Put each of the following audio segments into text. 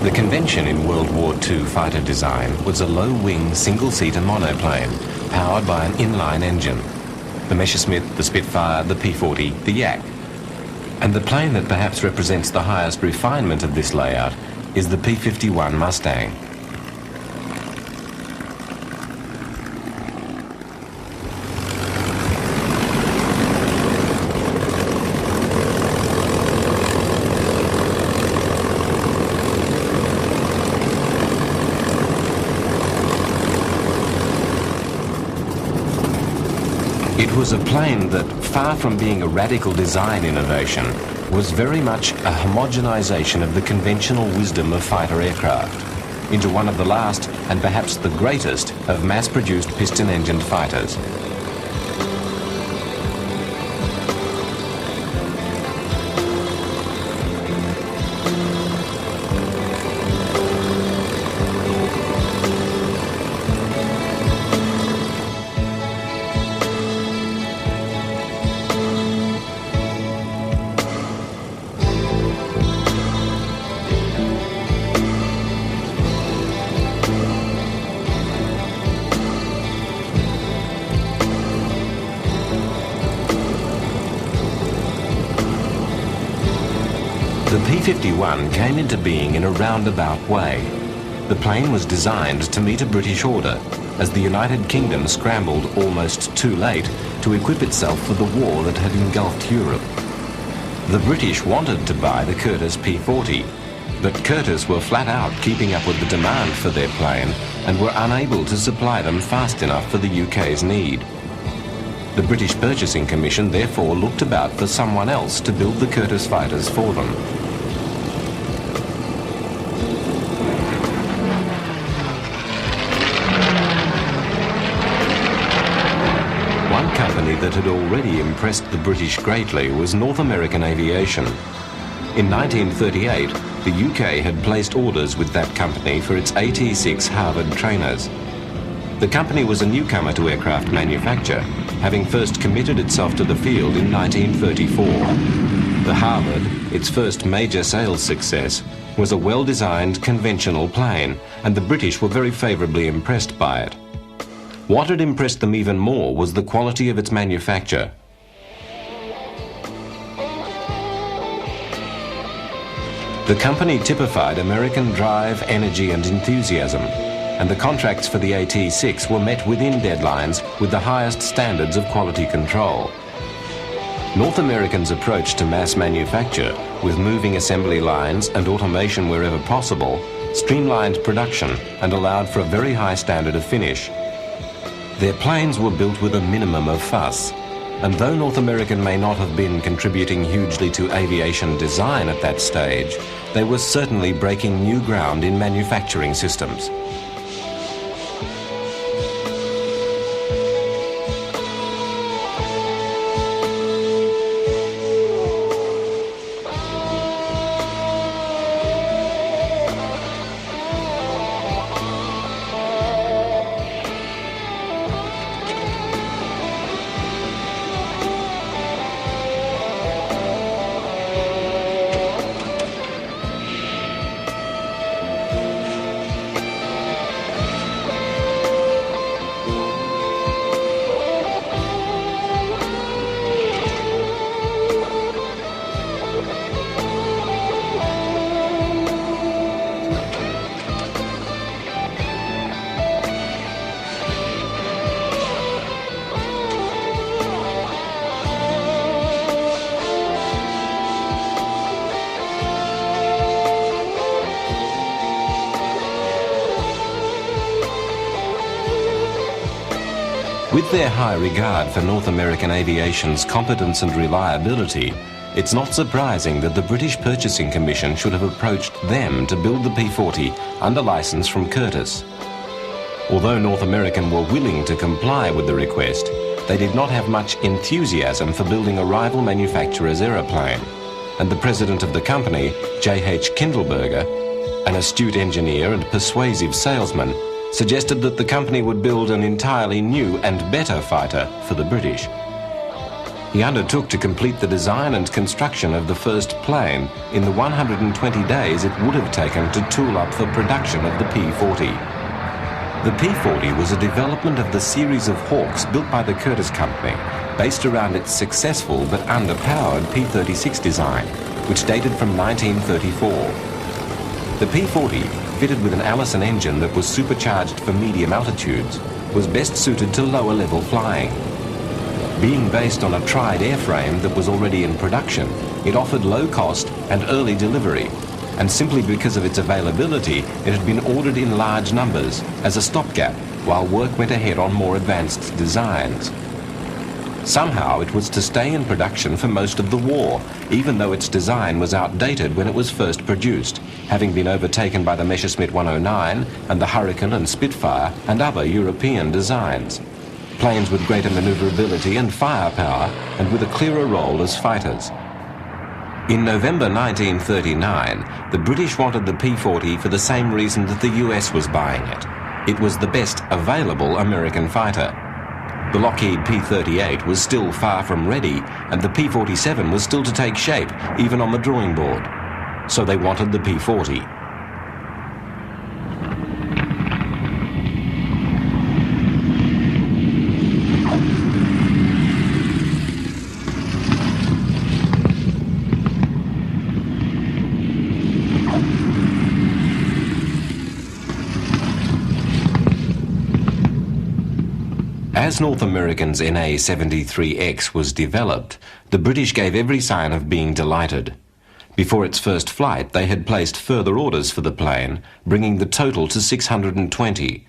The convention in World War II fighter design was a low-wing, single-seater monoplane powered by an inline engine. The Messerschmitt, the Spitfire, the P-40, the Yak. And the plane that perhaps represents the highest refinement of this layout is the P-51 Mustang. It was a plane that, far from being a radical design innovation, was very much a homogenization of the conventional wisdom of fighter aircraft into one of the last and perhaps the greatest of mass-produced piston-engined fighters. The P-51 came into being in a roundabout way. The plane was designed to meet a British order, as the United Kingdom scrambled almost too late to equip itself for the war that had engulfed Europe. The British wanted to buy the Curtiss P-40, but Curtiss were flat out keeping up with the demand for their plane and were unable to supply them fast enough for the UK's need. The British Purchasing Commission therefore looked about for someone else to build the Curtiss fighters for them. One company that had already impressed the British greatly was North American Aviation. In 1938, the UK had placed orders with that company for its AT-6 Harvard trainers. The company was a newcomer to aircraft manufacture, having first committed itself to the field in 1934. The Harvard, its first major sales success, was a well-designed conventional plane, and the British were very favourably impressed by it. What had impressed them even more was the quality of its manufacture. The company typified American drive, energy and enthusiasm, and the contracts for the AT-6 were met within deadlines with the highest standards of quality control. North Americans' approach to mass manufacture, with moving assembly lines and automation wherever possible, streamlined production and allowed for a very high standard of finish. Their planes were built with a minimum of fuss, and though North American may not have been contributing hugely to aviation design at that stage, they were certainly breaking new ground in manufacturing systems. With their high regard for North American aviation's competence and reliability, it's not surprising that the British Purchasing Commission should have approached them to build the P-40 under license from Curtiss. Although North American were willing to comply with the request, they did not have much enthusiasm for building a rival manufacturer's aeroplane, and the president of the company, J.H. Kindleberger, an astute engineer and persuasive salesman, suggested that the company would build an entirely new and better fighter for the British. He undertook to complete the design and construction of the first plane in the 120 days it would have taken to tool up for production of the P-40. The P-40 was a development of the series of Hawks built by the Curtiss Company, based around its successful but underpowered P-36 design, which dated from 1934. The P-40, fitted with an Allison engine that was supercharged for medium altitudes, was best suited to lower level flying. Being based on a tried airframe that was already in production, it offered low cost and early delivery, and simply because of its availability, it had been ordered in large numbers as a stopgap while work went ahead on more advanced designs. Somehow it was to stay in production for most of the war, even though its design was outdated when it was first produced, having been overtaken by the Messerschmitt 109 and the Hurricane and Spitfire and other European designs. Planes with greater maneuverability and firepower, and with a clearer role as fighters. In November 1939, the British wanted the P-40 for the same reason that the US was buying it. It was the best available American fighter. The Lockheed P-38 was still far from ready, and the P-47 was still to take shape, even on the drawing board. So they wanted the P-40. As North American's NA-73X was developed, the British gave every sign of being delighted. Before its first flight, they had placed further orders for the plane, bringing the total to 620.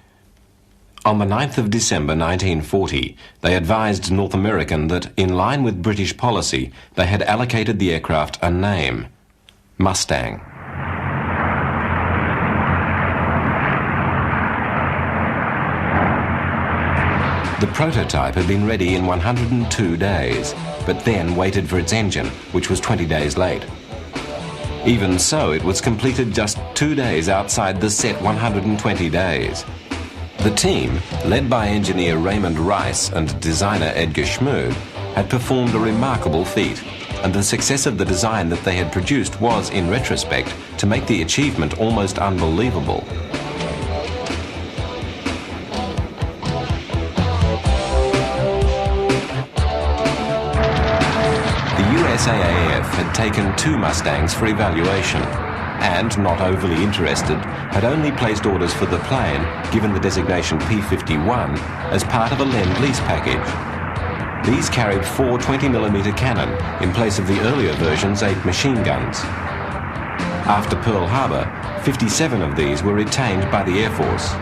On the 9th of December 1940, they advised North American that, in line with British policy, they had allocated the aircraft a name: Mustang. The prototype had been ready in 102 days, but then waited for its engine, which was 20 days late. Even so, it was completed just 2 days outside the set 120 days. The team, led by engineer Raymond Rice and designer Edgar Schmood, had performed a remarkable feat, and the success of the design that they had produced was, in retrospect, to make the achievement almost unbelievable. USAAF had taken 2 Mustangs for evaluation and, not overly interested, had only placed orders for the plane, given the designation P-51, as part of a Lend-Lease package. These carried 4 20mm cannon in place of the earlier version's 8 machine guns. After Pearl Harbor, 57 of these were retained by the Air Force.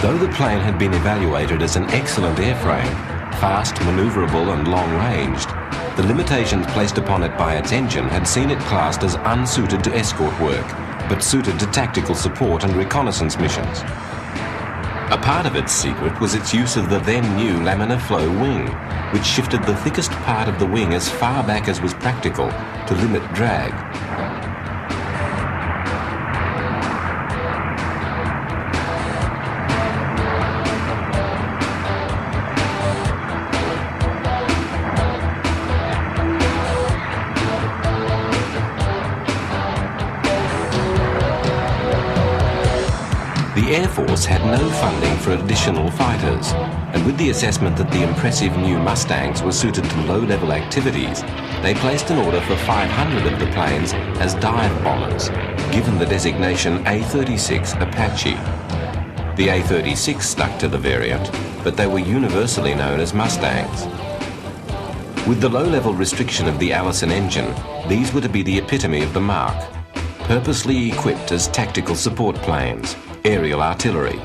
Though the plane had been evaluated as an excellent airframe, fast, maneuverable and long-ranged, the limitations placed upon it by its engine had seen it classed as unsuited to escort work, but suited to tactical support and reconnaissance missions. A part of its secret was its use of the then-new laminar flow wing, which shifted the thickest part of the wing as far back as was practical to limit drag. The Air Force had no funding for additional fighters, and with the assessment that the impressive new Mustangs were suited to low-level activities, they placed an order for 500 of the planes as dive bombers, given the designation A-36 Apache. The A-36 stuck to the variant, but they were universally known as Mustangs. With the low-level restriction of the Allison engine, these were to be the epitome of the mark, purposely equipped as tactical support planes, aerial artillery.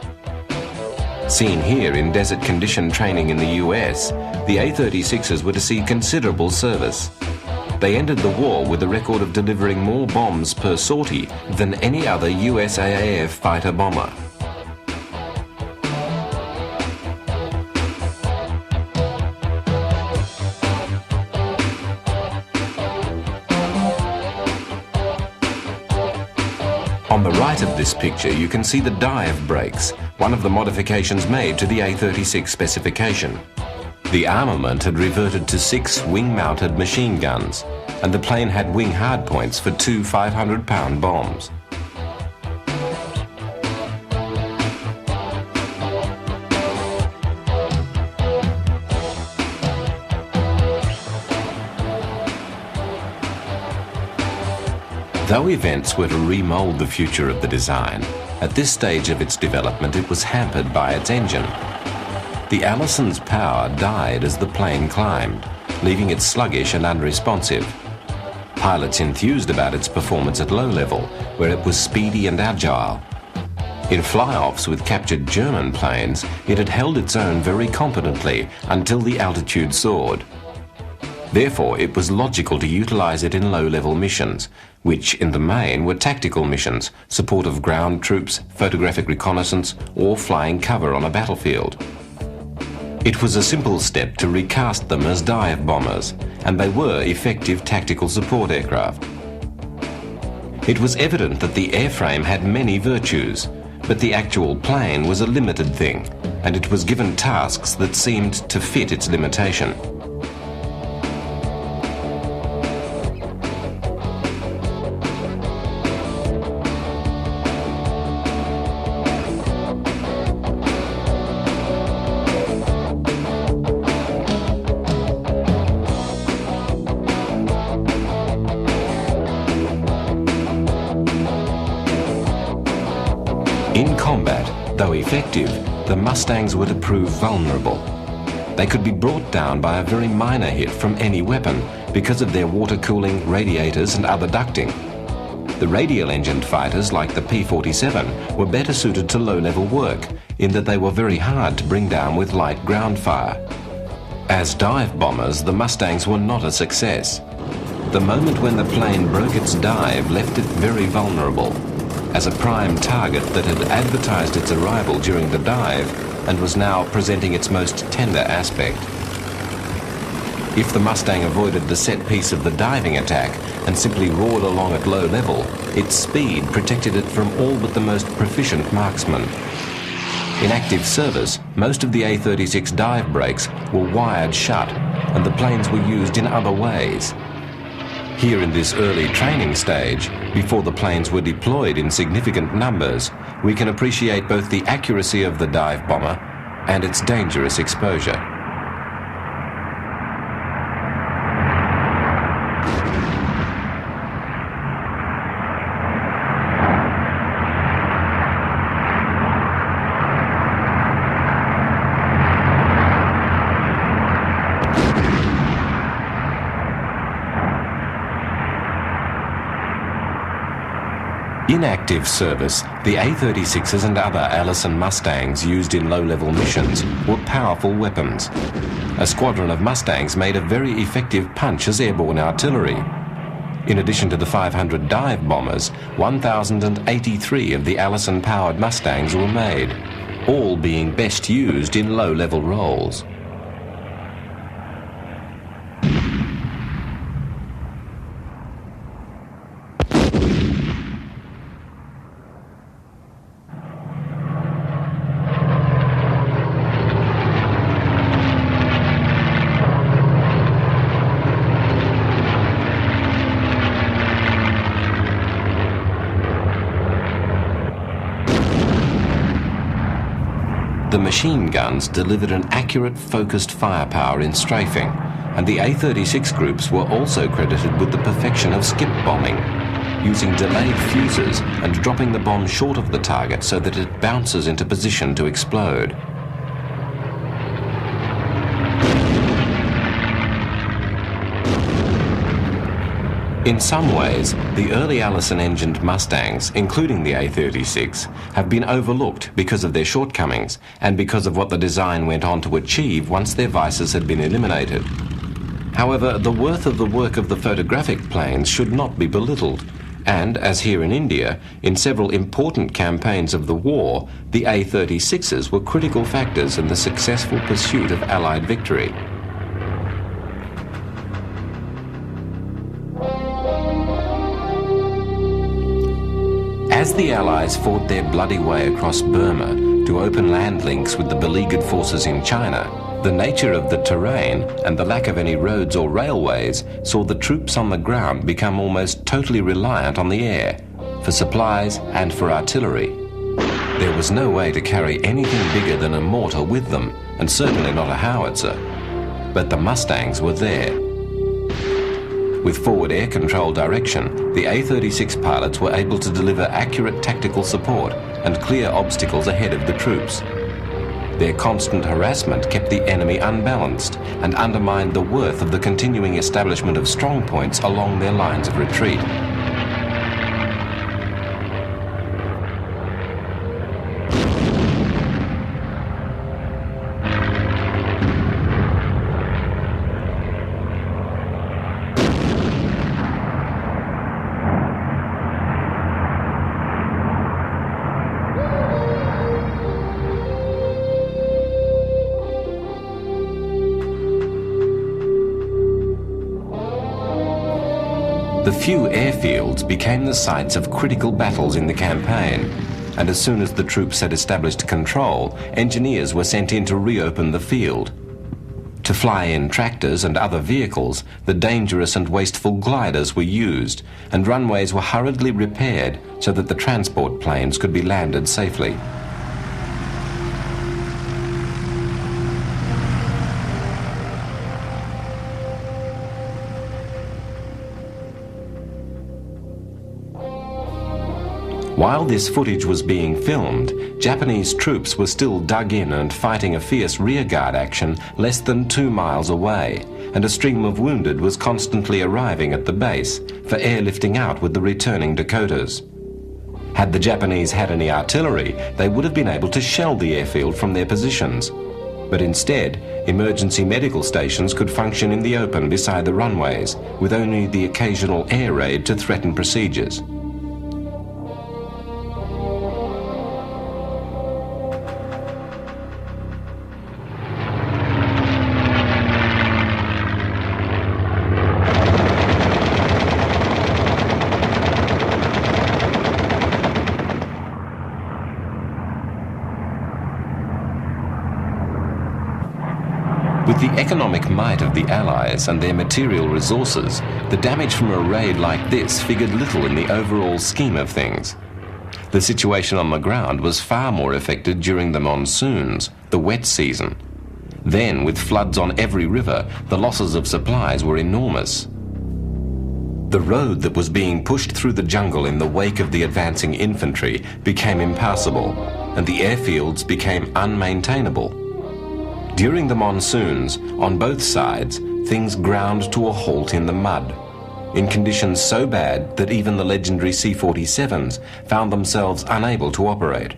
Seen here in desert condition training in the US, the A-36s were to see considerable service. They ended the war with a record of delivering more bombs per sortie than any other USAAF fighter bomber. On the right of this picture, you can see the dive brakes, one of the modifications made to the A-36 specification. The armament had reverted to 6 wing-mounted machine guns, and the plane had wing hardpoints for 2 500-pound bombs. Though events were to remould the future of the design, at this stage of its development it was hampered by its engine. The Allison's power died as the plane climbed, leaving it sluggish and unresponsive. Pilots enthused about its performance at low level, where it was speedy and agile. In fly-offs with captured German planes, it had held its own very competently until the altitude soared. Therefore, it was logical to utilize it in low-level missions, which in the main were tactical missions, support of ground troops, photographic reconnaissance, or flying cover on a battlefield. It was a simple step to recast them as dive bombers, and they were effective tactical support aircraft. It was evident that the airframe had many virtues, but the actual plane was a limited thing, and it was given tasks that seemed to fit its limitation. In combat, though effective, the Mustangs were to prove vulnerable. They could be brought down by a very minor hit from any weapon because of their water cooling, radiators and other ducting. The radial-engined fighters like the P-47 were better suited to low-level work in that they were very hard to bring down with light ground fire. As dive bombers, the Mustangs were not a success. The moment when the plane broke its dive left it very vulnerable, as a prime target that had advertised its arrival during the dive and was now presenting its most tender aspect. If the Mustang avoided the set piece of the diving attack and simply roared along at low level, its speed protected it from all but the most proficient marksmen. In active service, most of the A-36 dive brakes were wired shut and the planes were used in other ways. Here in this early training stage, before the planes were deployed in significant numbers, we can appreciate both the accuracy of the dive bomber and its dangerous exposure. In active service, the A-36s and other Allison Mustangs used in low-level missions were powerful weapons. A squadron of Mustangs made a very effective punch as airborne artillery. In addition to the 500 dive bombers, 1,083 of the Allison-powered Mustangs were made, all being best used in low-level roles. The machine guns delivered an accurate, focused firepower in strafing, and the A-36 groups were also credited with the perfection of skip bombing, using delayed fuses and dropping the bomb short of the target so that it bounces into position to explode. In some ways, the early Allison-engined Mustangs, including the A-36, have been overlooked because of their shortcomings and because of what the design went on to achieve once their vices had been eliminated. However, the worth of the work of the photographic planes should not be belittled, and, as here in India, in several important campaigns of the war, the A-36s were critical factors in the successful pursuit of Allied victory. As the Allies fought their bloody way across Burma to open land links with the beleaguered forces in China, The nature of the terrain and the lack of any roads or railways saw the troops on the ground become almost totally reliant on the air for supplies and for artillery. There was no way to carry anything bigger than a mortar with them, and certainly not a howitzer. But the Mustangs were there. With forward air control direction, the A-36 pilots were able to deliver accurate tactical support and clear obstacles ahead of the troops. Their constant harassment kept the enemy unbalanced and undermined the worth of the continuing establishment of strong points along their lines of retreat. The few airfields became the sites of critical battles in the campaign, and as soon as the troops had established control, engineers were sent in to reopen the field. To fly in tractors and other vehicles, the dangerous and wasteful gliders were used, and runways were hurriedly repaired so that the transport planes could be landed safely. While this footage was being filmed, Japanese troops were still dug in and fighting a fierce rearguard action less than 2 miles away, and a stream of wounded was constantly arriving at the base for airlifting out with the returning Dakotas. Had the Japanese had any artillery, they would have been able to shell the airfield from their positions. But instead, emergency medical stations could function in the open beside the runways, with only the occasional air raid to threaten procedures. With the economic might of the Allies and their material resources, the damage from a raid like this figured little in the overall scheme of things. The situation on the ground was far more affected during the monsoons, the wet season. Then, with floods on every river, the losses of supplies were enormous. The road that was being pushed through the jungle in the wake of the advancing infantry became impassable, and the airfields became unmaintainable. During the monsoons, on both sides, things ground to a halt in the mud, in conditions so bad that even the legendary C-47s found themselves unable to operate.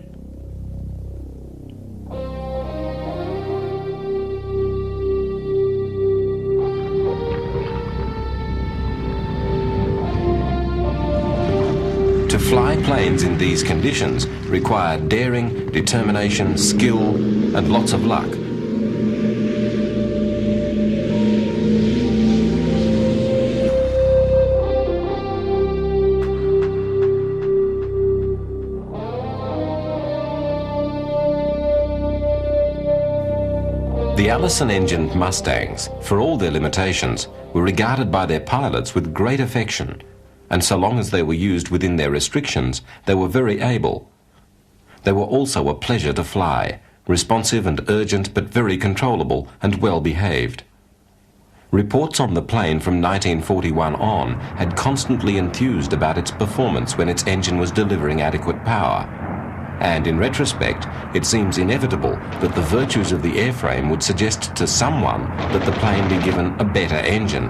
To fly planes in these conditions required daring, determination, skill, and lots of luck. The Allison-engined Mustangs, for all their limitations, were regarded by their pilots with great affection, and so long as they were used within their restrictions, they were very able. They were also a pleasure to fly, responsive and urgent but very controllable and well behaved. Reports on the plane from 1941 on had constantly enthused about its performance when its engine was delivering adequate power. And in retrospect, it seems inevitable that the virtues of the airframe would suggest to someone that the plane be given a better engine.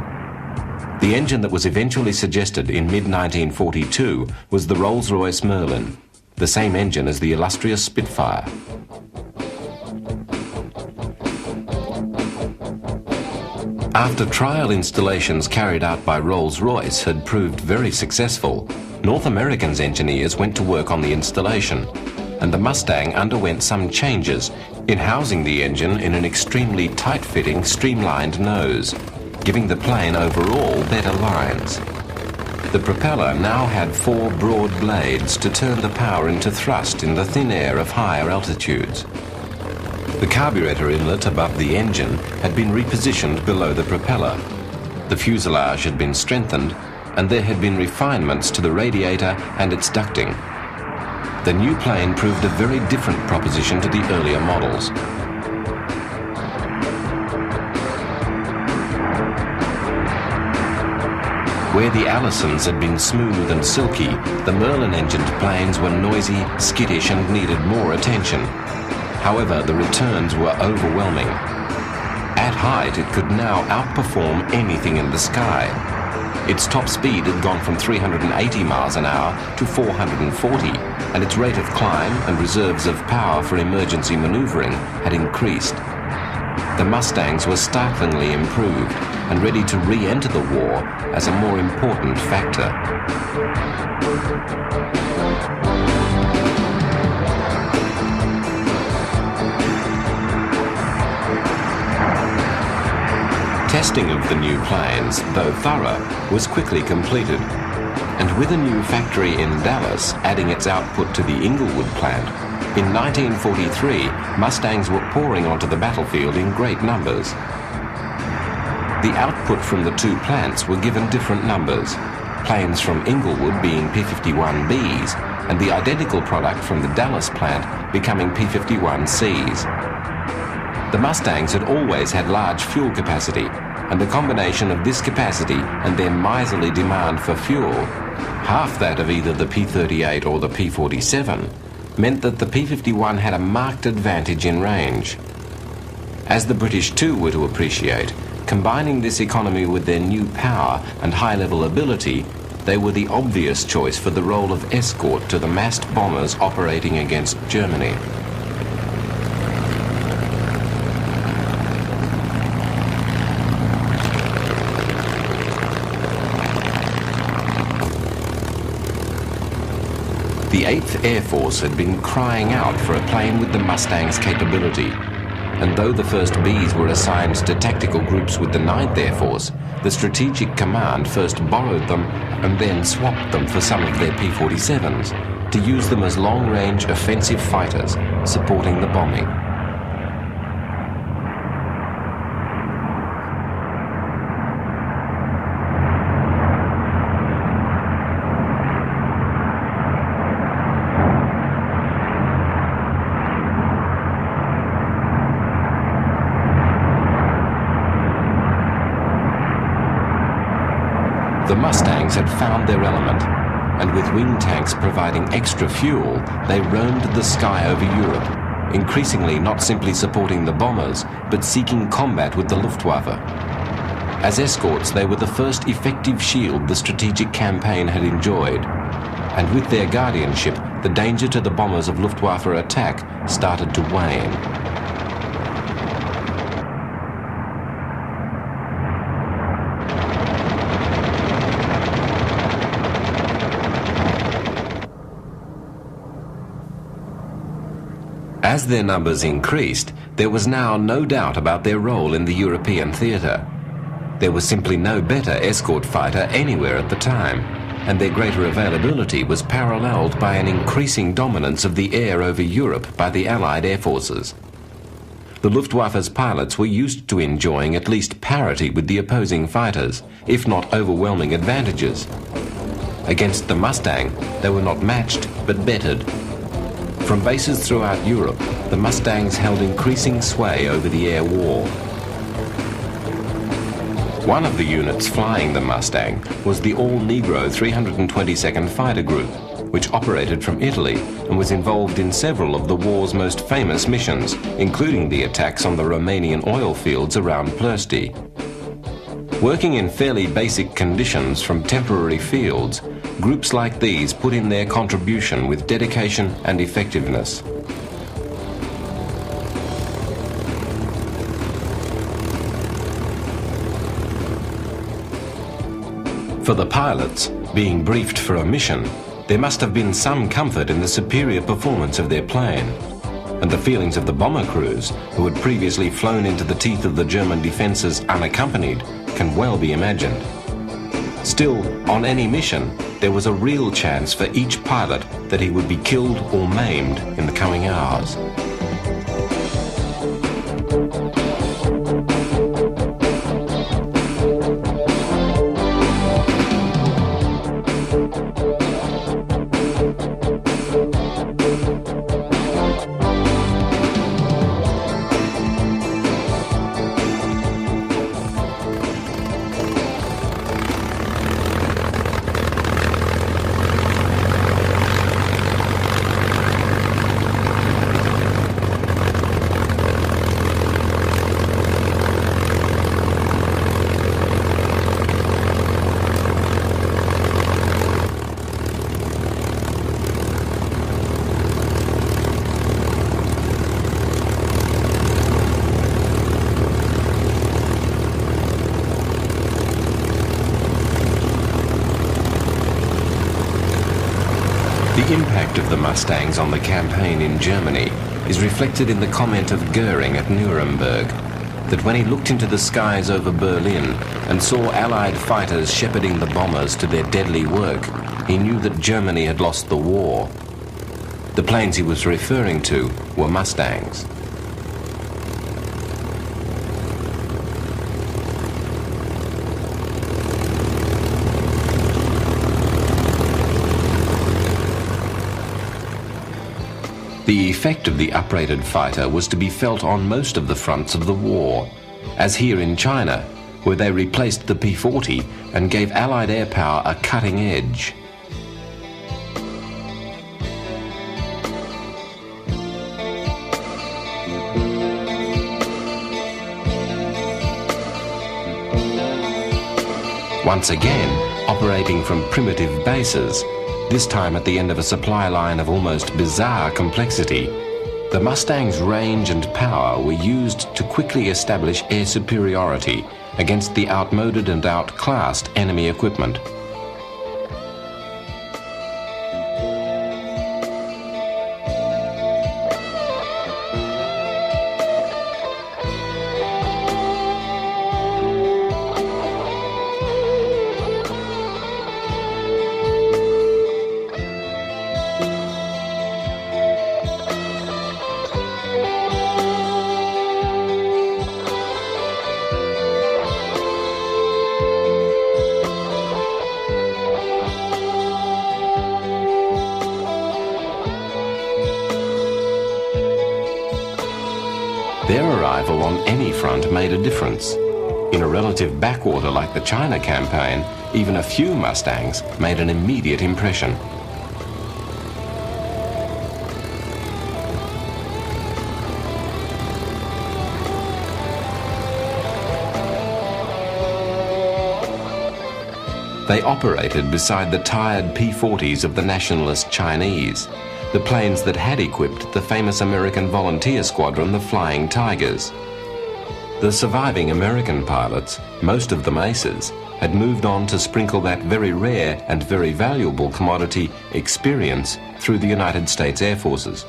The engine that was eventually suggested in mid-1942 was the Rolls-Royce Merlin, the same engine as the illustrious Spitfire. After trial installations carried out by Rolls-Royce had proved very successful, North American's engineers went to work on the installation, and the Mustang underwent some changes in housing the engine in an extremely tight-fitting, streamlined nose, giving the plane overall better lines. The propeller now had 4 broad blades to turn the power into thrust in the thin air of higher altitudes. The carburetor inlet above the engine had been repositioned below the propeller. The fuselage had been strengthened, and there had been refinements to the radiator and its ducting. The new plane proved a very different proposition to the earlier models. Where the Allisons had been smooth and silky, the Merlin-engined planes were noisy, skittish, and needed more attention. However, the returns were overwhelming. At height, it could now outperform anything in the sky. Its top speed had gone from 380 miles an hour to 440, and its rate of climb and reserves of power for emergency maneuvering had increased. The Mustangs were startlingly improved and ready to re-enter the war as a more important factor. Testing of the new planes, though thorough, was quickly completed. And with a new factory in Dallas adding its output to the Inglewood plant, in 1943, Mustangs were pouring onto the battlefield in great numbers. The output from the two plants were given different numbers, planes from Inglewood being P-51Bs, and the identical product from the Dallas plant becoming P-51Cs. The Mustangs had always had large fuel capacity, and the combination of this capacity and their miserly demand for fuel, half that of either the P-38 or the P-47, meant that the P-51 had a marked advantage in range. As the British too were to appreciate, combining this economy with their new power and high-level ability, they were the obvious choice for the role of escort to the massed bombers operating against Germany. The 8th Air Force had been crying out for a plane with the Mustang's capability, and though the first Bs were assigned to tactical groups with the 9th Air Force, the Strategic Command first borrowed them and then swapped them for some of their P-47s to use them as long-range offensive fighters supporting the bombing. The Mustangs had found their element, and with wing tanks providing extra fuel, they roamed the sky over Europe, increasingly not simply supporting the bombers, but seeking combat with the Luftwaffe. As escorts, they were the first effective shield the strategic campaign had enjoyed, and with their guardianship, the danger to the bombers of Luftwaffe attack started to wane. As their numbers increased, there was now no doubt about their role in the European theatre. There was simply no better escort fighter anywhere at the time, and their greater availability was paralleled by an increasing dominance of the air over Europe by the Allied air forces. The Luftwaffe's pilots were used to enjoying at least parity with the opposing fighters, if not overwhelming advantages. Against the Mustang, they were not matched, but bettered. From bases throughout Europe, the Mustangs held increasing sway over the air war. One of the units flying the Mustang was the all-Negro 322nd Fighter Group, which operated from Italy and was involved in several of the war's most famous missions, including the attacks on the Romanian oil fields around Ploiești. Working in fairly basic conditions from temporary fields, groups like these put in their contribution with dedication and effectiveness. For the pilots, being briefed for a mission, there must have been some comfort in the superior performance of their plane, and the feelings of the bomber crews, who had previously flown into the teeth of the German defences unaccompanied, can well be imagined. Still, on any mission, there was a real chance for each pilot that he would be killed or maimed in the coming hours. The impact of the Mustangs on the campaign in Germany is reflected in the comment of Goering at Nuremberg, that when he looked into the skies over Berlin and saw Allied fighters shepherding the bombers to their deadly work, he knew that Germany had lost the war. The planes he was referring to were Mustangs. The effect of the uprated fighter was to be felt on most of the fronts of the war, as here in China, where they replaced the P-40 and gave Allied air power a cutting edge. Once again, operating from primitive bases, this time at the end of a supply line of almost bizarre complexity, the Mustang's range and power were used to quickly establish air superiority against the outmoded and outclassed enemy equipment. Their arrival on any front made a difference. In a relative backwater like the China campaign, even a few Mustangs made an immediate impression. They operated beside the tired P-40s of the nationalist Chinese, the planes that had equipped the famous American volunteer squadron, the Flying Tigers. The surviving American pilots, most of them aces, had moved on to sprinkle that very rare and very valuable commodity, experience, through the United States Air Forces,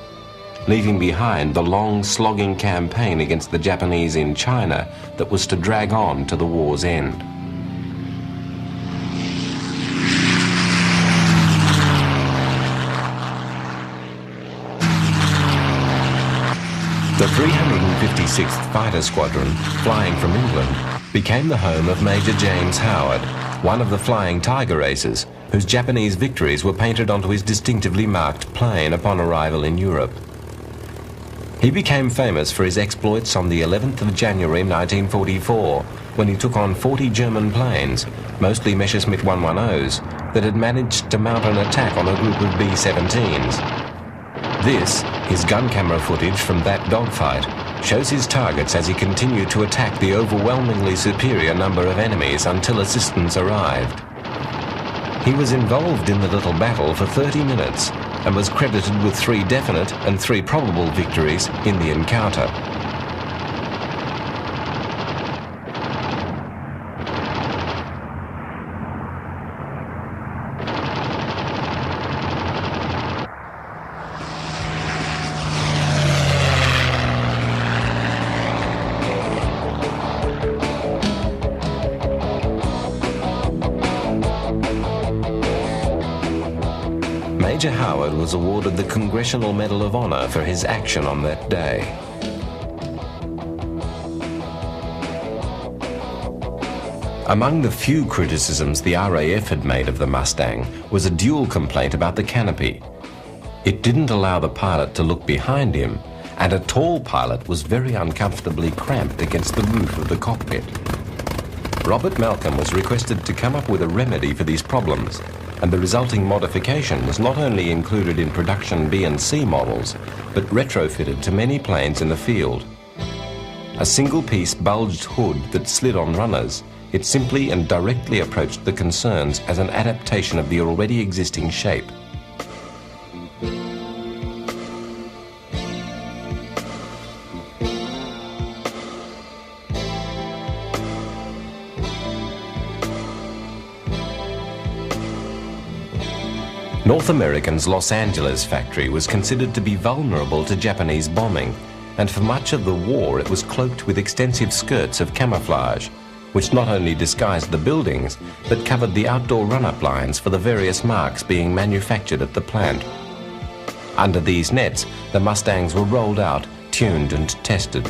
leaving behind the long, slogging campaign against the Japanese in China that was to drag on to the war's end. The 356th Fighter Squadron, flying from England, became the home of Major James Howard, one of the Flying Tiger aces, whose Japanese victories were painted onto his distinctively marked plane upon arrival in Europe. He became famous for his exploits on the 11th of January 1944, when he took on 40 German planes, mostly Messerschmitt 110s, that had managed to mount an attack on a group of B-17s. This, his gun camera footage from that dogfight, shows his targets as he continued to attack the overwhelmingly superior number of enemies until assistance arrived. He was involved in the little battle for 30 minutes and was credited with 3 definite and 3 probable victories in the encounter. Major Howard was awarded the Congressional Medal of Honor for his action on that day. Among the few criticisms the RAF had made of the Mustang was a dual complaint about the canopy. It didn't allow the pilot to look behind him, and a tall pilot was very uncomfortably cramped against the roof of the cockpit. Robert Malcolm was requested to come up with a remedy for these problems, and the resulting modification was not only included in production B and C models, but retrofitted to many planes in the field. A single-piece bulged hood that slid on runners, it simply and directly approached the concerns as an adaptation of the already existing shape. North American's Los Angeles factory was considered to be vulnerable to Japanese bombing, and for much of the war it was cloaked with extensive skirts of camouflage, which not only disguised the buildings, but covered the outdoor run-up lines for the various marques being manufactured at the plant. Under these nets, the Mustangs were rolled out, tuned and tested.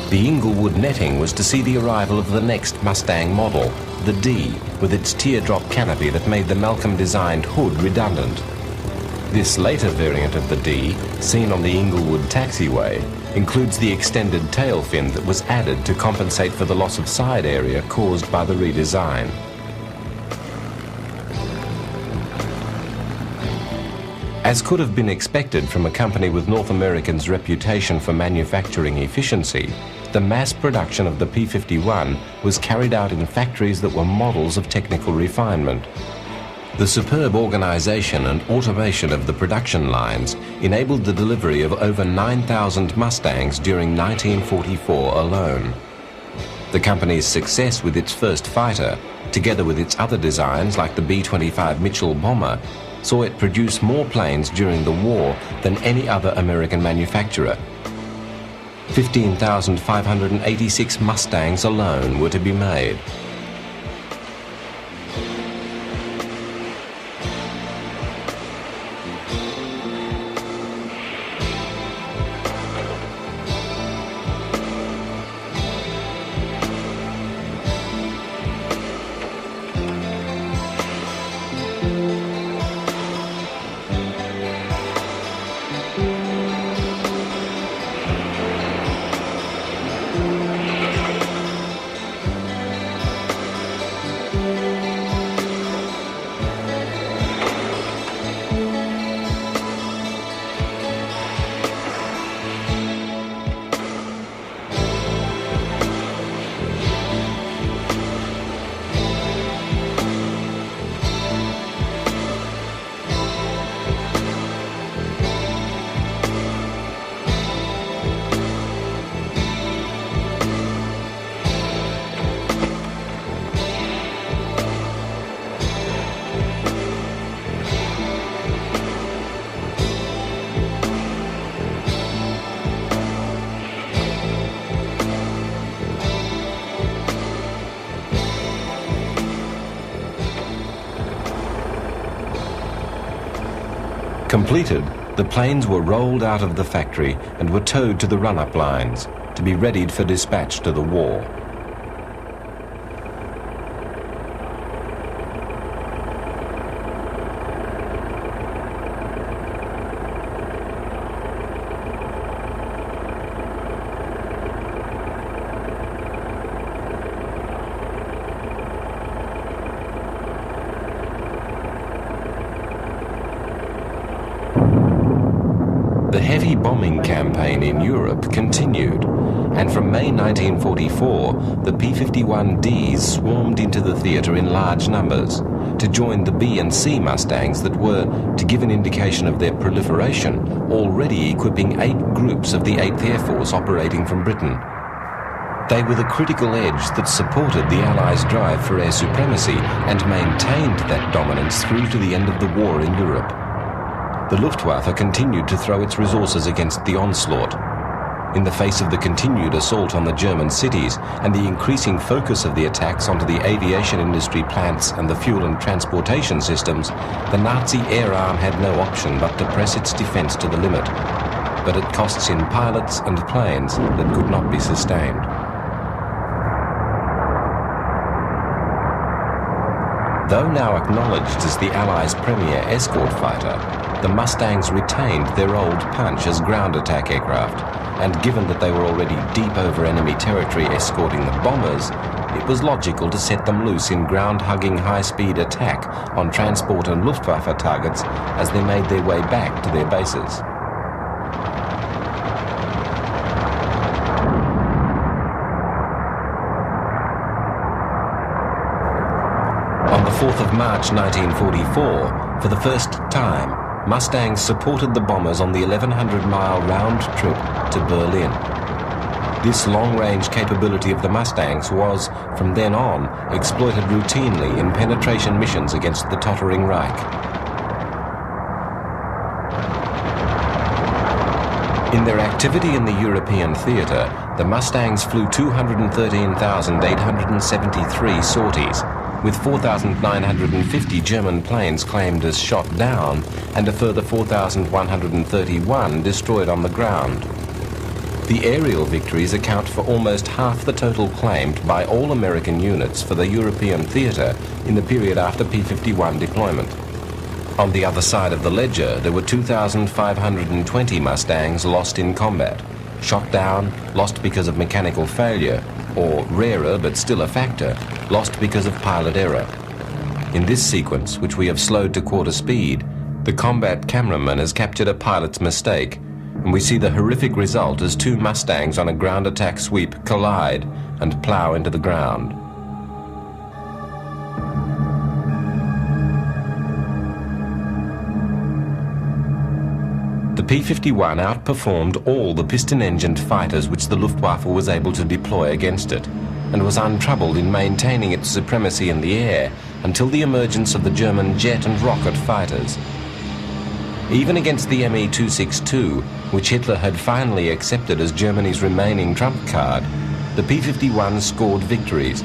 The Inglewood netting was to see the arrival of the next Mustang model, the D, with its teardrop canopy that made the Malcolm-designed hood redundant. This later variant of the D, seen on the Inglewood taxiway, includes the extended tail fin that was added to compensate for the loss of side area caused by the redesign. As could have been expected from a company with North American's reputation for manufacturing efficiency, the mass production of the P-51 was carried out in factories that were models of technical refinement. The superb organization and automation of the production lines enabled the delivery of over 9,000 Mustangs during 1944 alone. The company's success with its first fighter, together with its other designs like the B-25 Mitchell bomber, saw it produce more planes during the war than any other American manufacturer. 15,586 Mustangs alone were to be made. Completed, the planes were rolled out of the factory and were towed to the run-up lines to be readied for dispatch to the war. The heavy bombing campaign in Europe continued, and from May 1944, the P-51Ds swarmed into the theatre in large numbers to join the B and C Mustangs that were, to give an indication of their proliferation, already equipping 8 groups of the 8th Air Force operating from Britain. They were the critical edge that supported the Allies' drive for air supremacy and maintained that dominance through to the end of the war in Europe. The Luftwaffe continued to throw its resources against the onslaught. In the face of the continued assault on the German cities and the increasing focus of the attacks onto the aviation industry plants and the fuel and transportation systems, the Nazi air arm had no option but to press its defense to the limit, but at costs in pilots and planes that could not be sustained. Though now acknowledged as the Allies' premier escort fighter, the Mustangs retained their old punch as ground attack aircraft, and given that they were already deep over enemy territory escorting the bombers, it was logical to set them loose in ground-hugging high-speed attack on transport and Luftwaffe targets as they made their way back to their bases. On the 4th of March 1944, for the first time, Mustangs supported the bombers on the 1,100-mile round trip to Berlin. This long-range capability of the Mustangs was, from then on, exploited routinely in penetration missions against the tottering Reich. In their activity in the European theatre, the Mustangs flew 213,873 sorties, with 4,950 German planes claimed as shot down and a further 4,131 destroyed on the ground. The aerial victories account for almost half the total claimed by all American units for the European theatre in the period after P-51 deployment. On the other side of the ledger, there were 2,520 Mustangs lost in combat, shot down, lost because of mechanical failure, or rarer but still a factor, lost because of pilot error. In this sequence, which we have slowed to quarter speed, the combat cameraman has captured a pilot's mistake, and we see the horrific result as two Mustangs on a ground attack sweep collide and plough into the ground. The P-51 outperformed all the piston-engined fighters which the Luftwaffe was able to deploy against it, and was untroubled in maintaining its supremacy in the air until the emergence of the German jet and rocket fighters. Even against the Me-262, which Hitler had finally accepted as Germany's remaining trump card, the P-51 scored victories,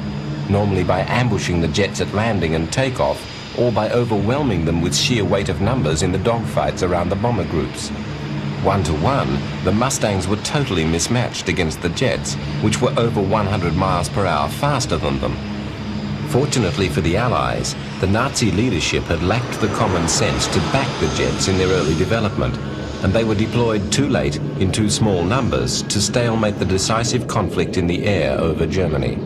normally by ambushing the jets at landing and takeoff, or by overwhelming them with sheer weight of numbers in the dogfights around the bomber groups. 1-to-1, the Mustangs were totally mismatched against the jets, which were over 100 miles per hour faster than them. Fortunately for the Allies, the Nazi leadership had lacked the common sense to back the jets in their early development, and they were deployed too late in too small numbers to stalemate the decisive conflict in the air over Germany.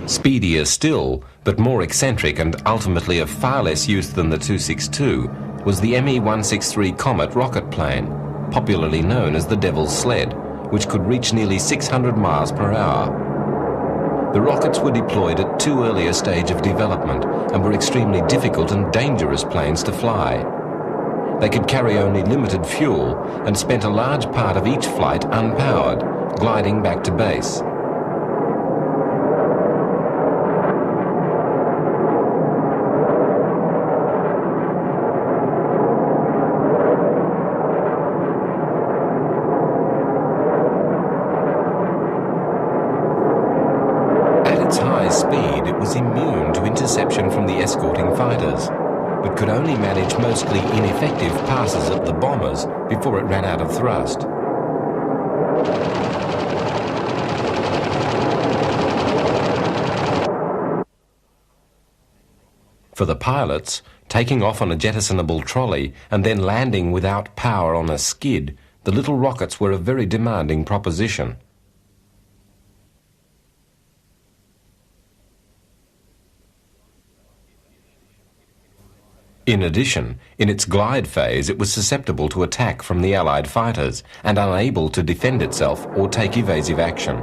Speedier still, but more eccentric and ultimately of far less use than the 262, was the Me-163 Comet rocket plane, popularly known as the Devil's Sled, which could reach nearly 600 miles per hour. The rockets were deployed at too early a stage of development and were extremely difficult and dangerous planes to fly. They could carry only limited fuel and spent a large part of each flight unpowered, gliding back to base. Speed, it was immune to interception from the escorting fighters, but could only manage mostly ineffective passes at the bombers before it ran out of thrust. For the pilots, taking off on a jettisonable trolley and then landing without power on a skid, the little rockets were a very demanding proposition. In addition, in its glide phase, it was susceptible to attack from the Allied fighters and unable to defend itself or take evasive action.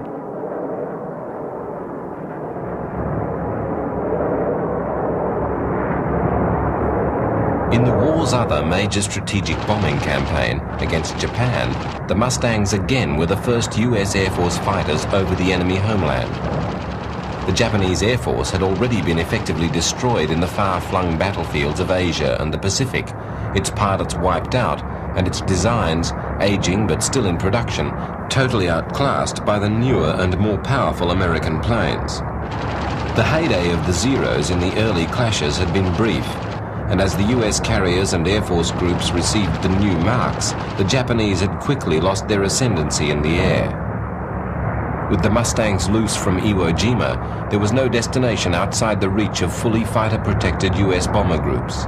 In the war's other major strategic bombing campaign against Japan, the Mustangs again were the first US Air Force fighters over the enemy homeland. The Japanese Air Force had already been effectively destroyed in the far-flung battlefields of Asia and the Pacific, its pilots wiped out, and its designs, aging but still in production, totally outclassed by the newer and more powerful American planes. The heyday of the Zeros in the early clashes had been brief, and as the US carriers and Air Force groups received the new marks, the Japanese had quickly lost their ascendancy in the air. With the Mustangs loose from Iwo Jima, there was no destination outside the reach of fully fighter-protected US bomber groups.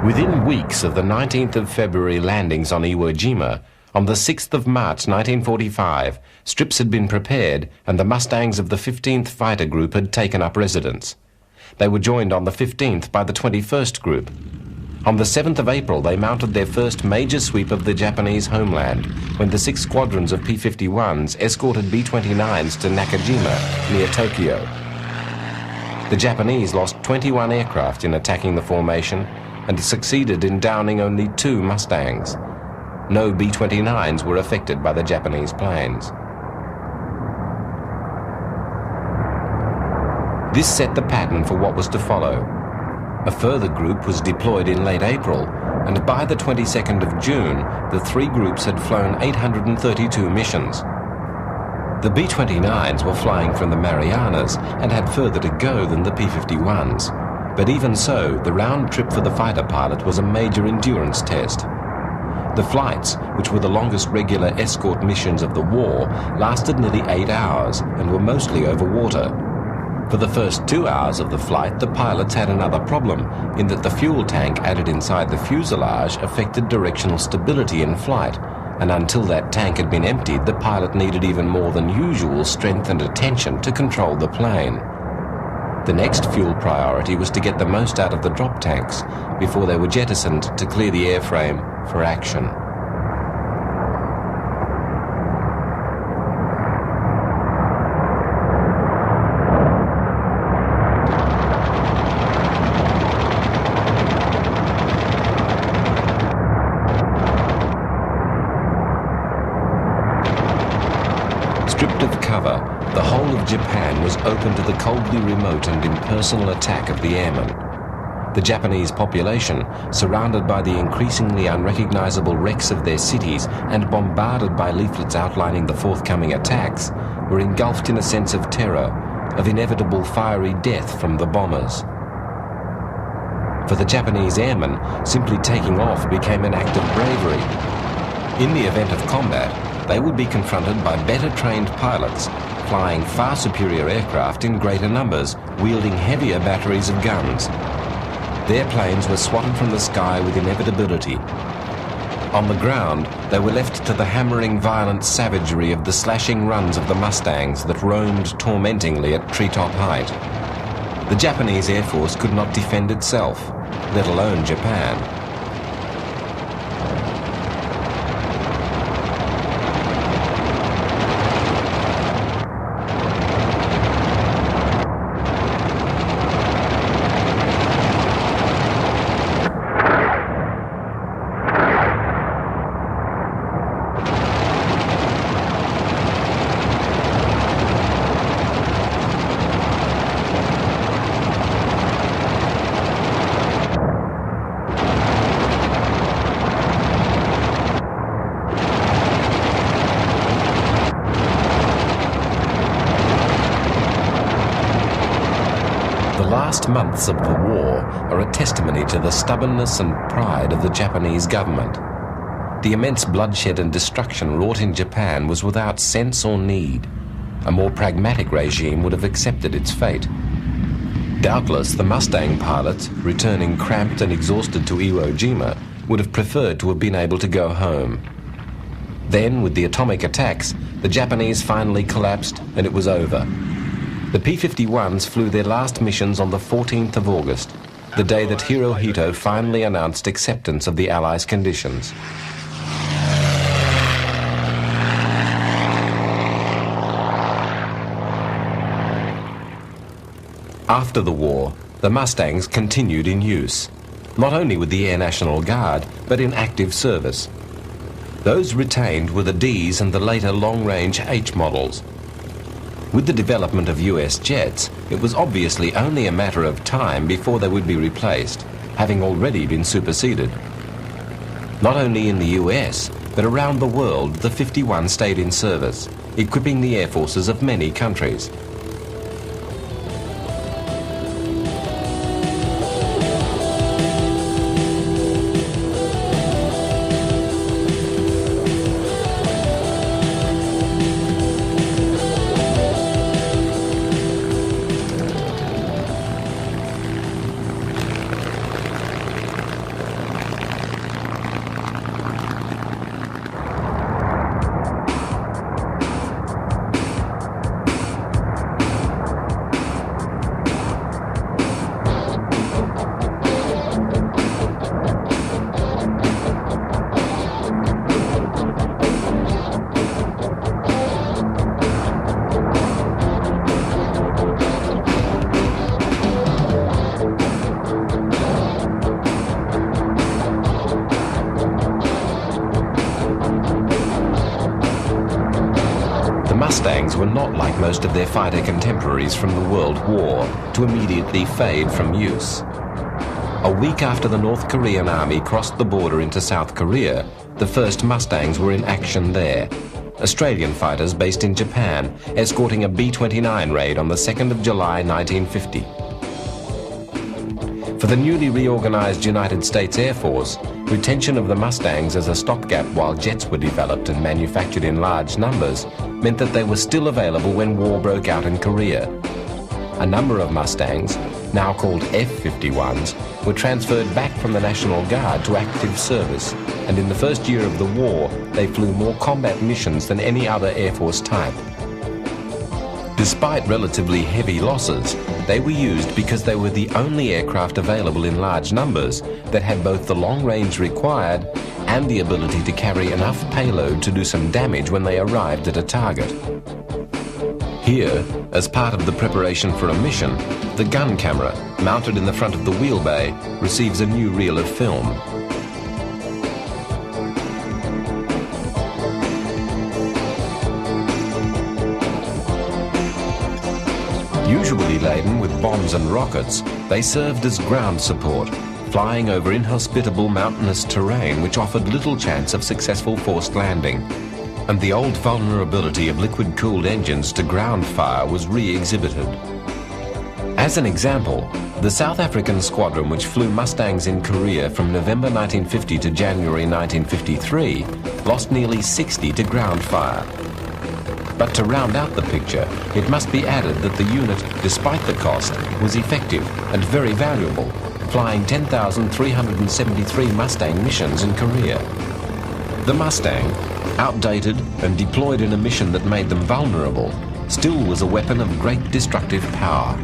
Within weeks of the 19th of February landings on Iwo Jima, on the 6th of March 1945, strips had been prepared and the Mustangs of the 15th Fighter Group had taken up residence. They were joined on the 15th by the 21st Group. On the 7th of April, they mounted their first major sweep of the Japanese homeland when the 6 squadrons of P-51s escorted B-29s to Nakajima, near Tokyo. The Japanese lost 21 aircraft in attacking the formation and succeeded in downing only 2 Mustangs. No B-29s were affected by the Japanese planes. This set the pattern for what was to follow. A further group was deployed in late April, and by the 22nd of June, the 3 groups had flown 832 missions. The B-29s were flying from the Marianas and had further to go than the P-51s. But even so, the round trip for the fighter pilot was a major endurance test. The flights, which were the longest regular escort missions of the war, lasted nearly 8 hours and were mostly over water. For the first 2 hours of the flight, the pilots had another problem, in that the fuel tank added inside the fuselage affected directional stability in flight, and until that tank had been emptied, the pilot needed even more than usual strength and attention to control the plane. The next fuel priority was to get the most out of the drop tanks before they were jettisoned to clear the airframe for action. Stripped of cover, the whole of Japan was open to the coldly remote and impersonal attack of the airmen. The Japanese population, surrounded by the increasingly unrecognizable wrecks of their cities and bombarded by leaflets outlining the forthcoming attacks, were engulfed in a sense of terror, of inevitable fiery death from the bombers. For the Japanese airmen, simply taking off became an act of bravery. In the event of combat, they would be confronted by better trained pilots, flying far superior aircraft in greater numbers, wielding heavier batteries of guns. Their planes were swatted from the sky with inevitability. On the ground, they were left to the hammering, violent savagery of the slashing runs of the Mustangs that roamed tormentingly at treetop height. The Japanese Air Force could not defend itself, let alone Japan. The last months of the war are a testimony to the stubbornness and pride of the Japanese government. The immense bloodshed and destruction wrought in Japan was without sense or need. A more pragmatic regime would have accepted its fate. Doubtless, the Mustang pilots, returning cramped and exhausted to Iwo Jima, would have preferred to have been able to go home. Then, with the atomic attacks, the Japanese finally collapsed and it was over. The P-51s flew their last missions on the 14th of August, the day that Hirohito finally announced acceptance of the Allies' conditions. After the war, the Mustangs continued in use, not only with the Air National Guard, but in active service. Those retained were the Ds and the later long-range H models. With the development of US jets, it was obviously only a matter of time before they would be replaced, having already been superseded. Not only in the US, but around the world, the 51 stayed in service, equipping the air forces of many countries. Mustangs were not like most of their fighter contemporaries from the World War to immediately fade from use. A week after the North Korean army crossed the border into South Korea, the first Mustangs were in action there. Australian fighters based in Japan, escorting a B-29 raid on the 2nd of July 1950. For the newly reorganized United States Air Force, retention of the Mustangs as a stopgap while jets were developed and manufactured in large numbers meant that they were still available when war broke out in Korea. A number of Mustangs, now called F-51s, were transferred back from the National Guard to active service, and in the first year of the war, they flew more combat missions than any other Air Force type. Despite relatively heavy losses, they were used because they were the only aircraft available in large numbers that had both the long range required and the ability to carry enough payload to do some damage when they arrived at a target. Here, as part of the preparation for a mission, the gun camera, mounted in the front of the wheel bay, receives a new reel of film. Usually laden with bombs and rockets, they served as ground support, flying over inhospitable mountainous terrain which offered little chance of successful forced landing. And the old vulnerability of liquid-cooled engines to ground fire was re-exhibited. As an example, the South African squadron which flew Mustangs in Korea from November 1950 to January 1953 lost nearly 60 to ground fire. But to round out the picture, it must be added that the unit, despite the cost, was effective and very valuable, flying 10,373 Mustang missions in Korea. The Mustang, outdated and deployed in a mission that made them vulnerable, still was a weapon of great destructive power.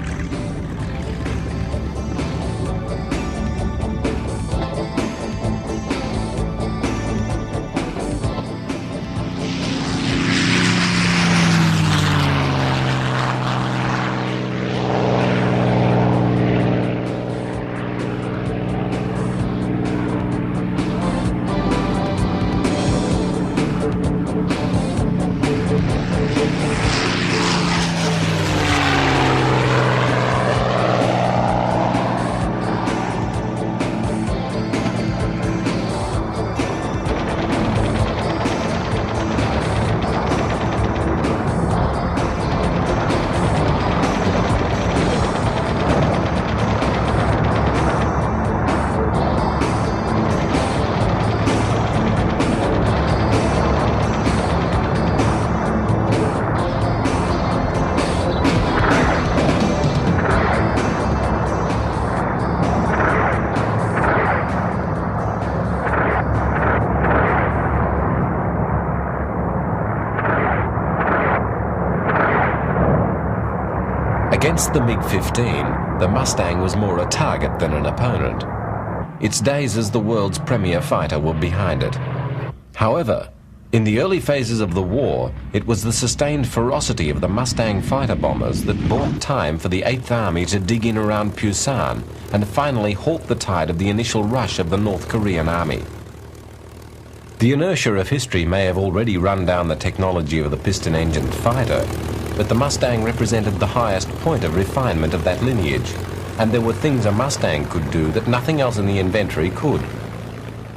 Against the MiG-15, the Mustang was more a target than an opponent. Its days as the world's premier fighter were behind it. However, in the early phases of the war, it was the sustained ferocity of the Mustang fighter bombers that bought time for the 8th Army to dig in around Pusan and finally halt the tide of the initial rush of the North Korean army. The inertia of history may have already run down the technology of the piston-engined fighter, but the Mustang represented the highest point of refinement of that lineage, and there were things a Mustang could do that nothing else in the inventory could.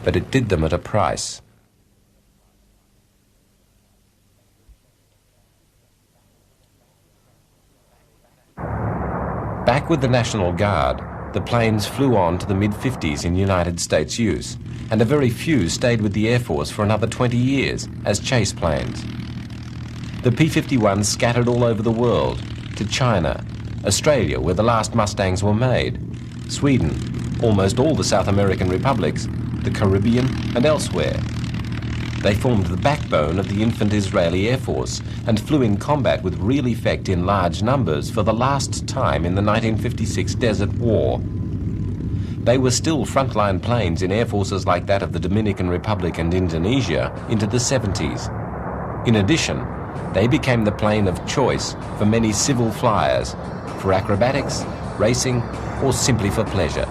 But it did them at a price. Back with the National Guard, the planes flew on to the mid-50s in United States use, and a very few stayed with the Air Force for another 20 years as chase planes. The P-51 scattered all over the world, to China, Australia, where the last Mustangs were made, Sweden, almost all the South American republics, the Caribbean, and elsewhere. They formed the backbone of the infant Israeli Air Force and flew in combat with real effect in large numbers for the last time in the 1956 Desert War. They were still frontline planes in air forces like that of the Dominican Republic and Indonesia into the 70s. In addition, they became the plane of choice for many civil flyers, for acrobatics, racing, or simply for pleasure.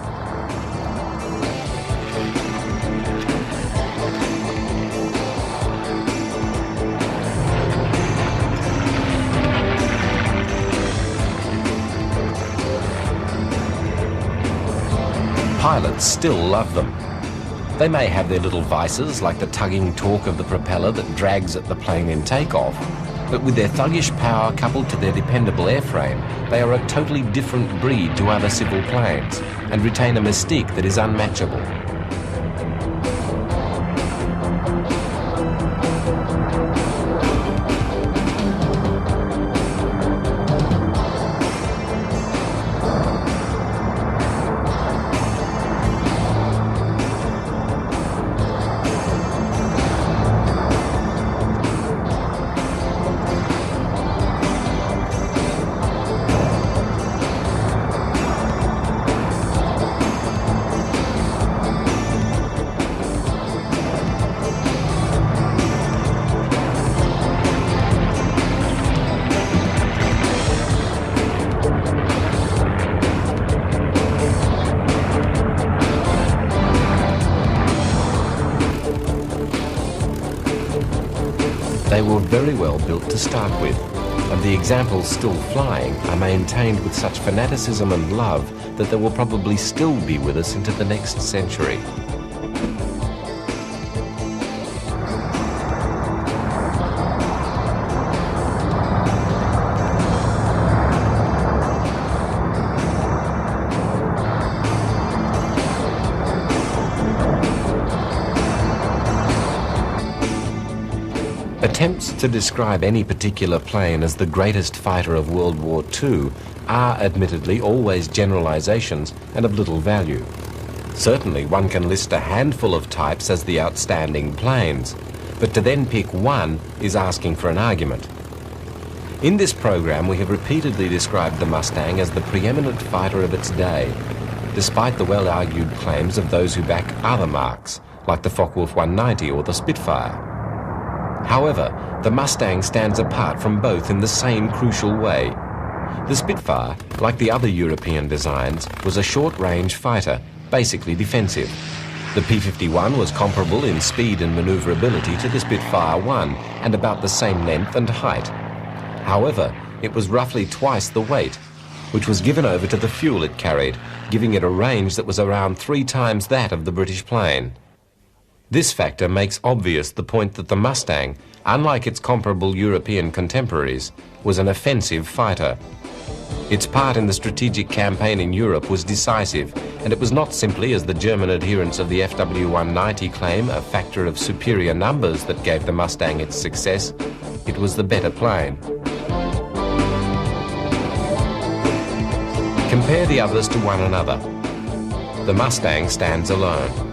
pilots still love them. They may have their little vices, like the tugging torque of the propeller that drags at the plane in takeoff, but with their thuggish power coupled to their dependable airframe, they are a totally different breed to other civil planes and retain a mystique that is unmatchable. They were very well built to start with, and the examples still flying are maintained with such fanaticism and love that they will probably still be with us into the next century. Attempts to describe any particular plane as the greatest fighter of World War II are admittedly always generalizations and of little value. Certainly one can list a handful of types as the outstanding planes, but to then pick one is asking for an argument. In this program we have repeatedly described the Mustang as the preeminent fighter of its day, despite the well-argued claims of those who back other marks, like the Focke-Wulf 190 or the Spitfire. However, the Mustang stands apart from both in the same crucial way. The Spitfire, like the other European designs, was a short-range fighter, basically defensive. The P-51 was comparable in speed and manoeuvrability to the Spitfire 1 and about the same length and height. However, it was roughly twice the weight, which was given over to the fuel it carried, giving it a range that was around 3 times that of the British plane. This factor makes obvious the point that the Mustang, unlike its comparable European contemporaries, was an offensive fighter. Its part in the strategic campaign in Europe was decisive, and it was not simply, as the German adherents of the FW-190 claim, a factor of superior numbers that gave the Mustang its success. It was the better plane. Compare the others to one another. The Mustang stands alone.